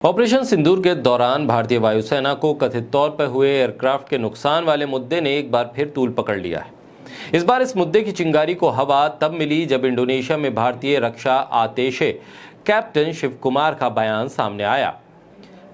Operation सिंदूर के दौरान भारतीय वायुसेना को कथित तौर पर हुए एयरक्राफ्ट के नुकसान वाले मुद्दे ने एक बार फिर तूल पकड़ लिया है। इस बार इस मुद्दे की चिंगारी को हवा तब मिली जब इंडोनेशिया में भारतीय रक्षा आतेशे कैप्टन शिव कुमार का बयान सामने आया,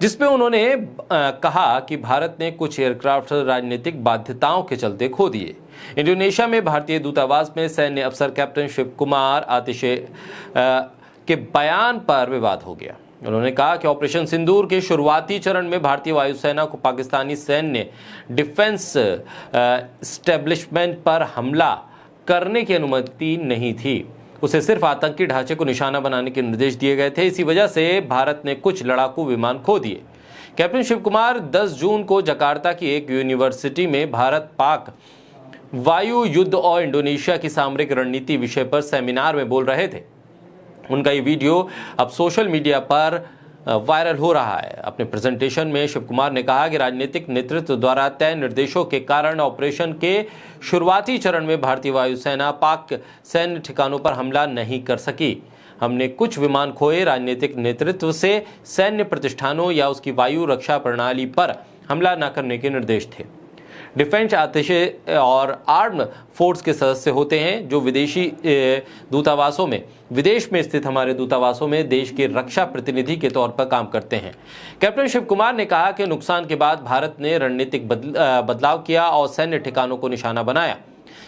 जिसमें उन्होंने कहा कि भारत ने कुछ एयरक्राफ्ट राजनीतिक बाध्यताओं के चलते खो दिए। इंडोनेशिया में भारतीय दूतावास में सैन्य अफसर कैप्टन शिव कुमार आतेशे के बयान पर विवाद हो गया। उन्होंने कहा कि ऑपरेशन सिंदूर के शुरुआती चरण में भारतीय वायुसेना को पाकिस्तानी सैन्य डिफेंस एस्टेब्लिशमेंट पर हमला करने की अनुमति नहीं थी। उसे सिर्फ आतंकी ढांचे को निशाना बनाने के निर्देश दिए गए थे। इसी वजह से भारत ने कुछ लड़ाकू विमान खो दिए। कैप्टन शिव कुमार 10 जून को जकार्ता की एक यूनिवर्सिटी में भारत पाक वायु युद्ध और इंडोनेशिया की सामरिक रणनीति विषय पर सेमिनार में बोल रहे थे। उनका ये वीडियो अब सोशल मीडिया पर वायरल हो रहा है। अपने प्रेजेंटेशन में शिव कुमार ने कहा कि राजनीतिक नेतृत्व द्वारा तय निर्देशों के कारण ऑपरेशन के शुरुआती चरण में भारतीय वायुसेना पाक सैन्य ठिकानों पर हमला नहीं कर सकी। हमने कुछ विमान खोए। राजनीतिक नेतृत्व से सैन्य प्रतिष्ठानों या उसकी वायु रक्षा प्रणाली पर हमला न करने के निर्देश थे। डिफेंस आतेशे और आर्म फोर्स के सदस्य होते हैं जो विदेशी दूतावासों में, विदेश में स्थित हमारे दूतावासों में देश के रक्षा प्रतिनिधि के तौर पर काम करते हैं। कैप्टन शिव कुमार ने कहा कि नुकसान के बाद भारत ने रणनीतिक बदलाव किया और सैन्य ठिकानों को निशाना बनाया।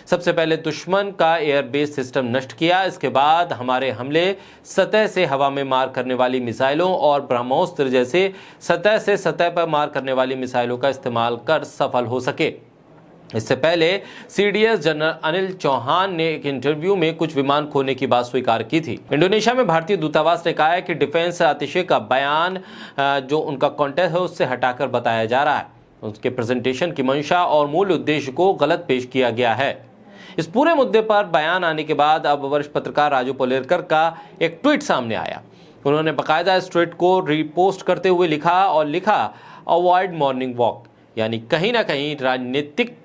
सबसे पहले दुश्मन का एयरबेस सिस्टम नष्ट किया। इसके बाद हमारे हमले सतह से हवा में मार करने वाली मिसाइलों और ब्रह्मोस्त्र जैसे सतह से सतह पर मार करने वाली मिसाइलों का इस्तेमाल कर सफल हो सके। इससे पहले सीडीएस जनरल अनिल चौहान ने एक इंटरव्यू में कुछ विमान खोने की बात स्वीकार की थी। इंडोनेशिया में भारतीय दूतावास ने कहा है कि डिफेंस आतेशे का बयान जो उनका कॉन्टेक्स्ट है उससे हटाकर बताया जा रहा है। उसके प्रेजेंटेशन की मंशा और मूल उद्देश्य को गलत पेश किया गया है। इस पूरे मुद्दे पर बयान आने के बाद अब वरिष्ठ पत्रकार राजू पोलेरकर का एक ट्वीट सामने आया। उन्होंने बाकायदा इस ट्वीट को रीपोस्ट करते हुए लिखा अवॉइड मॉर्निंग वॉक, यानी कहीं ना कहीं राजनीतिक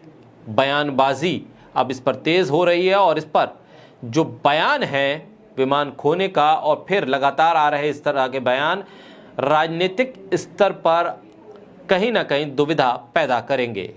बयानबाजी अब इस पर तेज हो रही है और इस पर जो बयान है विमान खोने का और फिर लगातार आ रहे इस तरह के बयान राजनीतिक स्तर पर कहीं ना कहीं दुविधा पैदा करेंगे।